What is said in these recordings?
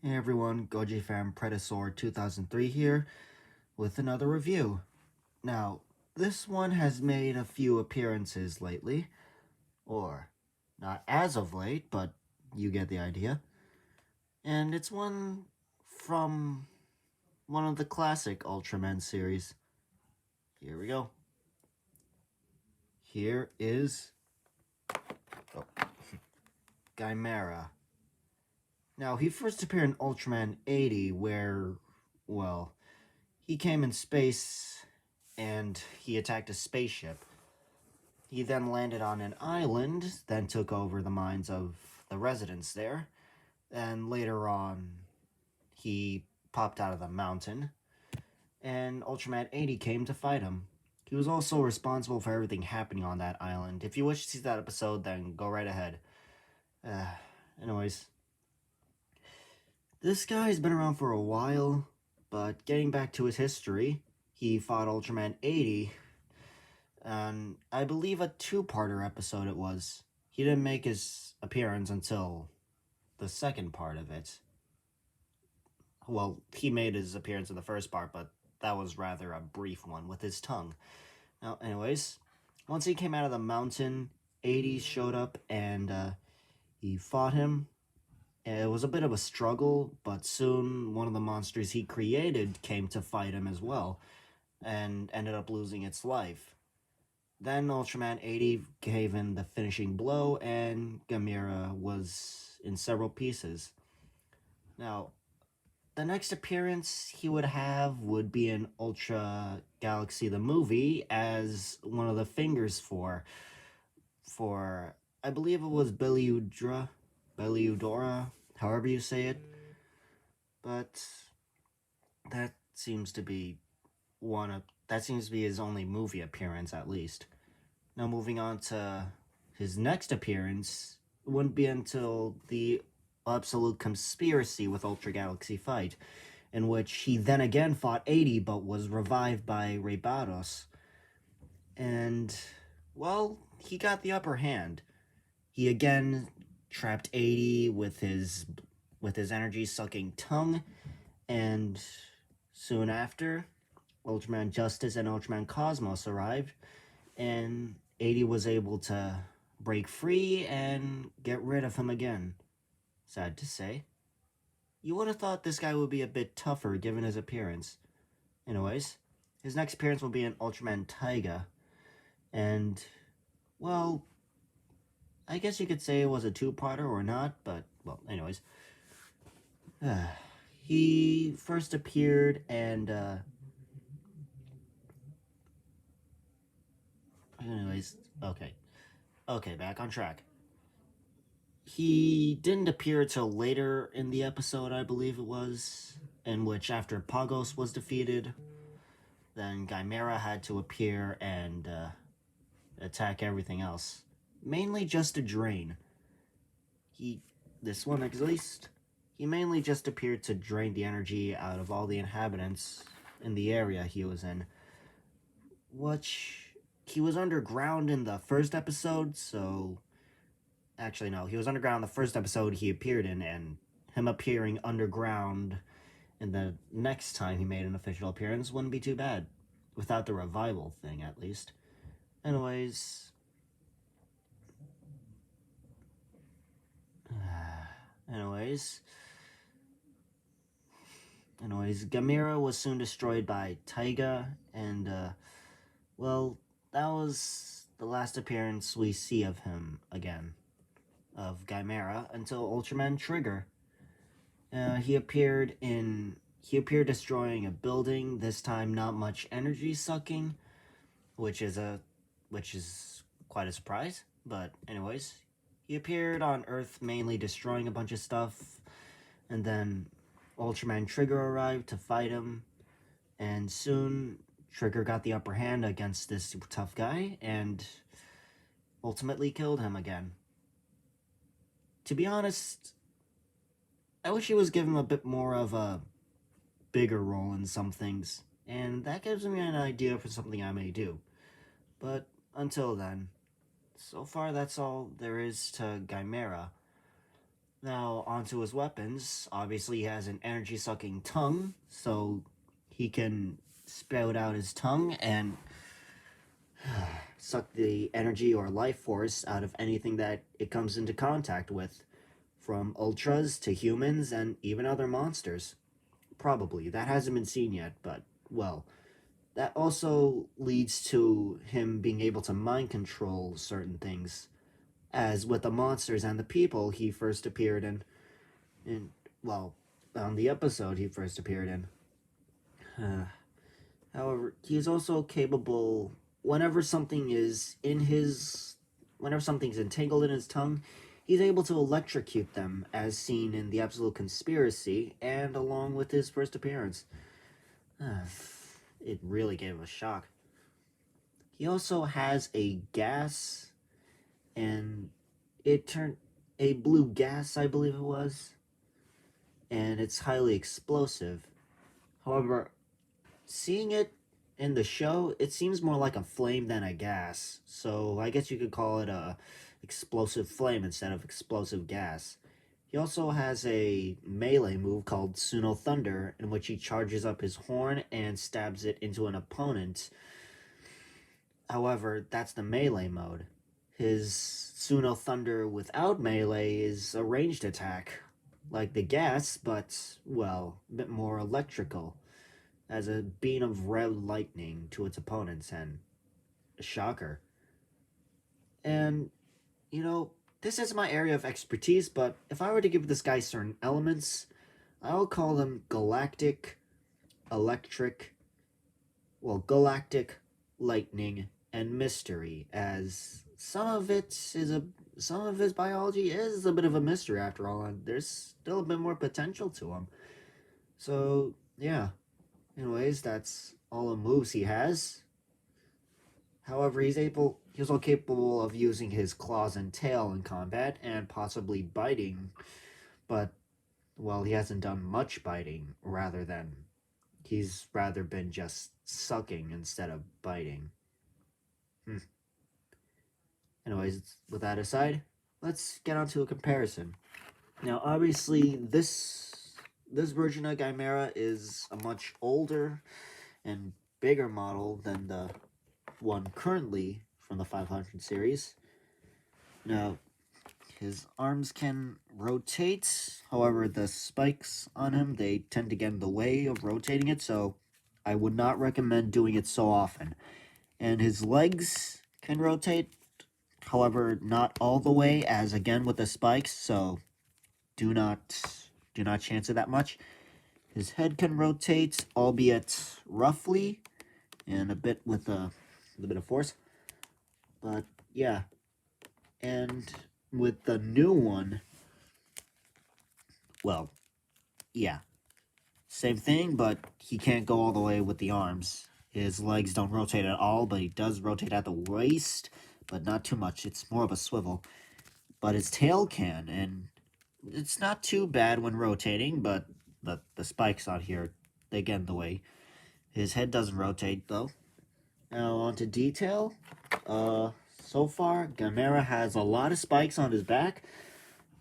Hey everyone, Goji Fan Predasaur 2003 here with another review. Now, this one has made a few appearances lately, or not as of late, but you get the idea. And it's one from one of the classic Ultraman series. Here we go. Here is oh, Gymaira. Now, he first appeared in Ultraman 80, where, well, he came in space and he attacked a spaceship. He then landed on an island, then took over the minds of the residents there, and later on, he popped out of the mountain, and Ultraman 80 came to fight him. He was also responsible for everything happening on that island. If you wish to see that episode, then go right ahead. Uh, anyways, this guy's been around for a while, but getting back to his history, he fought Ultraman 80, and I believe a two-parter episode it was. He didn't make his appearance until the second part of it. Well, he made his appearance in the first part, but that was rather a brief one with his tongue. Now, anyways, once he came out of the mountain, 80s showed up and he fought him. It was a bit of a struggle, but soon one of the monsters he created came to fight him as well and ended up losing its life. Then Ultraman 80 gave in the finishing blow, and Gymaira was in several pieces. Now, the next appearance he would have would be in Ultra Galaxy the movie as one of the fingers for I believe it was Beliudora, however you say it. But that seems to be that seems to be his only movie appearance at least. Now moving on to his next appearance, it wouldn't be until the Absolute Conspiracy with Ultra Galaxy fight, in which he then again fought 80 but was revived by Rebados. And, well, he got the upper hand. He again trapped 80 with his energy sucking tongue, and soon after, Ultraman Justice and Ultraman Cosmos arrived, and 80 was able to break free and get rid of him again. Sad to say. You would have thought this guy would be a bit tougher given his appearance. Anyways, his next appearance will be in Ultraman Taiga, and, well, I guess you could say it was a two-parter or not, but, well, anyways. He first appeared and, anyways, okay. Okay, back on track. He didn't appear till later in the episode, I believe it was, in which after Pagos was defeated, then Gymaira had to appear and attack everything else. Mainly just to drain. This one at least, he mainly just appeared to drain the energy out of all the inhabitants in the area he was in. Which, he was underground in the first episode, so actually, no, he was underground the first episode he appeared in, and him appearing underground in the next time he made an official appearance wouldn't be too bad. Without the revival thing, at least. Anyways. Anyways. Gymaira was soon destroyed by Taiga, and, well, that was the last appearance we see of him again. Of Gymaira until Ultraman Trigger. He appeared destroying a building. This time, not much energy sucking, which is quite a surprise. But anyways, he appeared on Earth mainly destroying a bunch of stuff, and then Ultraman Trigger arrived to fight him, and soon Trigger got the upper hand against this tough guy and ultimately killed him again. To be honest, I wish he was given a bit more of a bigger role in some things, and that gives me an idea for something I may do. But until then, so far that's all there is to Gymaira. Now, onto his weapons. Obviously, he has an energy sucking tongue, so he can spout out his tongue and suck the energy or life force out of anything that it comes into contact with, from ultras to humans and even other monsters. Probably. That hasn't been seen yet, but, well, that also leads to him being able to mind control certain things, as with the monsters and the people he first appeared in well, on the episode he first appeared in. However, he is also capable whenever something is in his whenever something's entangled in his tongue, he's able to electrocute them, as seen in the Absolute Conspiracy and along with his first appearance. It really gave a shock. He also has a gas, and it turned a blue gas, I believe it was, and it's highly explosive. However, seeing it in the show, it seems more like a flame than a gas. So I guess you could call it a explosive flame instead of explosive gas. He also has a melee move called Suno Thunder, in which he charges up his horn and stabs it into an opponent. However, that's the melee mode. His Suno Thunder without melee is a ranged attack, like the gas, but, well, a bit more electrical, as a beam of red lightning to its opponents, and a shocker. And, you know, this is my area of expertise, but if I were to give this guy certain elements, I'll call them galactic, electric, galactic, lightning, and mystery, as some of his biology is a bit of a mystery after all, and there's still a bit more potential to him. So, yeah. Anyways, that's all the moves he has. However, he's also capable of using his claws and tail in combat and possibly biting, but, well, he hasn't done much biting, he's rather been just sucking instead of biting. Hmm. Anyways, with that aside, let's get on to a comparison. Now, obviously, this version of Gymaira is a much older and bigger model than the one currently from the 500 series. Now, his arms can rotate, however, the spikes on him, they tend to get in the way of rotating it, so I would not recommend doing it so often. And his legs can rotate, however, not all the way, as again with the spikes, so do not chance it that much. His head can rotate, albeit roughly, and a bit with a bit of force. But yeah, and with the new one, well, yeah, same thing, but he can't go all the way with the arms. His legs don't rotate at all, but he does rotate at the waist, but not too much. It's more of a swivel. But his tail can, and it's not too bad when rotating, but the spikes on here, they get in the way. His head doesn't rotate, though. Now, on to detail. Uh, so far, Gymaira has a lot of spikes on his back,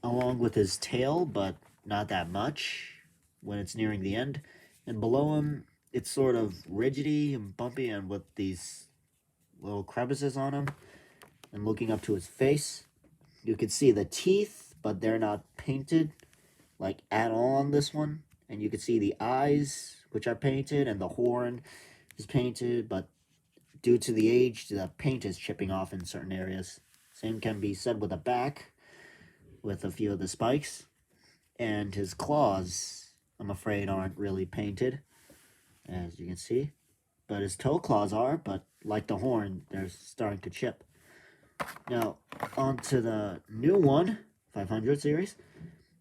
along with his tail, but not that much when it's nearing the end. And below him, it's sort of rigidy and bumpy, and with these little crevices on him. And looking up to his face, you can see the teeth, but they're not painted like at all on this one. And you can see the eyes, which are painted, and the horn is painted, but due to the age, the paint is chipping off in certain areas. Same can be said with the back, with a few of the spikes. And his claws, I'm afraid, aren't really painted, as you can see. But his toe claws are, but like the horn, they're starting to chip. Now, on to the new one, 500 series.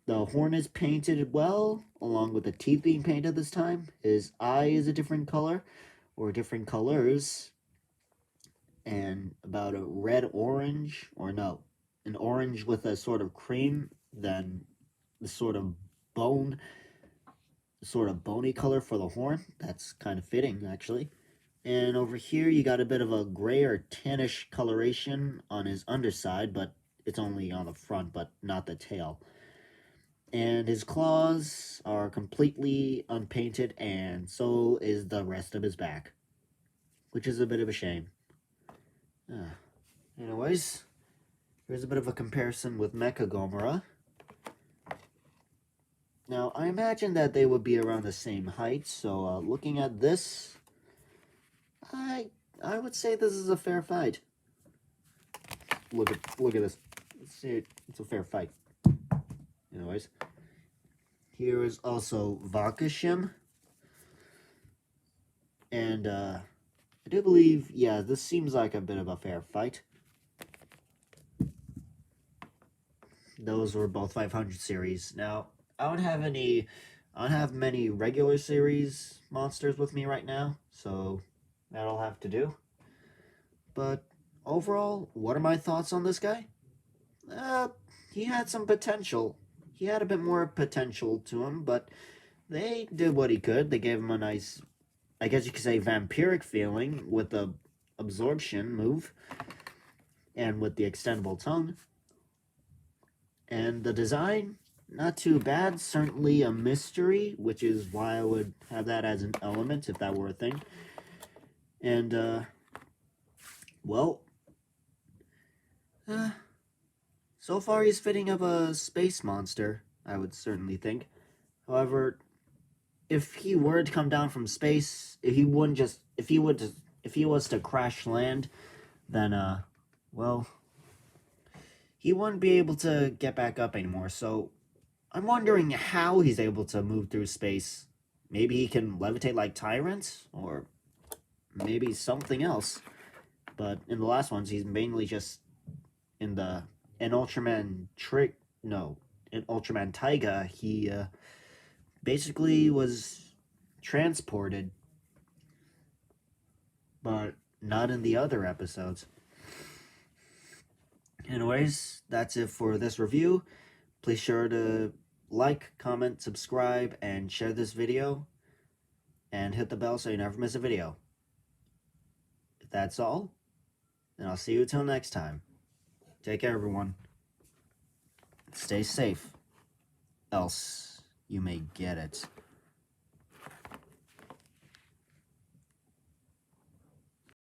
The horn is painted well, along with the teeth being painted this time. His eye is a different color, or different colors, and about a red orange, or no, an orange with a sort of cream, then the bone, sort of bony color for the horn. That's kind of fitting, actually. And over here, you got a bit of a gray or tannish coloration on his underside, but it's only on the front, but not the tail. And his claws are completely unpainted, and so is the rest of his back, which is a bit of a shame. Anyways, here's a bit of a comparison with Mecha Gomera. Now, I imagine that they would be around the same height, so looking at this, I would say this is a fair fight. Look at this. Let's see, it's a fair fight. Anyways, here is also Vakashim, and I do believe, yeah, this seems like a bit of a fair fight. Those were both 500 series. Now, I don't have many regular series monsters with me right now, so that'll have to do. But overall, what are my thoughts on this guy? He had some potential. He had a bit more potential to him, but they did what he could. They gave him a nice, I guess you could say, vampiric feeling with the absorption move and with the extendable tongue. And the design, not too bad. Certainly a mystery, which is why I would have that as an element if that were a thing. And, well, so far he's fitting of a space monster, I would certainly think. However, if he were to come down from space, if he was to crash land, then, well, he wouldn't be able to get back up anymore. So I'm wondering how he's able to move through space. Maybe he can levitate like tyrants, or maybe something else. But in the last ones, he's mainly just in Ultraman Taiga, he basically was transported, but not in the other episodes. Anyways, that's it for this review. Please sure to like, comment, subscribe, and share this video, and hit the bell so you never miss a video. If that's all, then I'll see you till next time. Take care, everyone. Stay safe, else you may get it.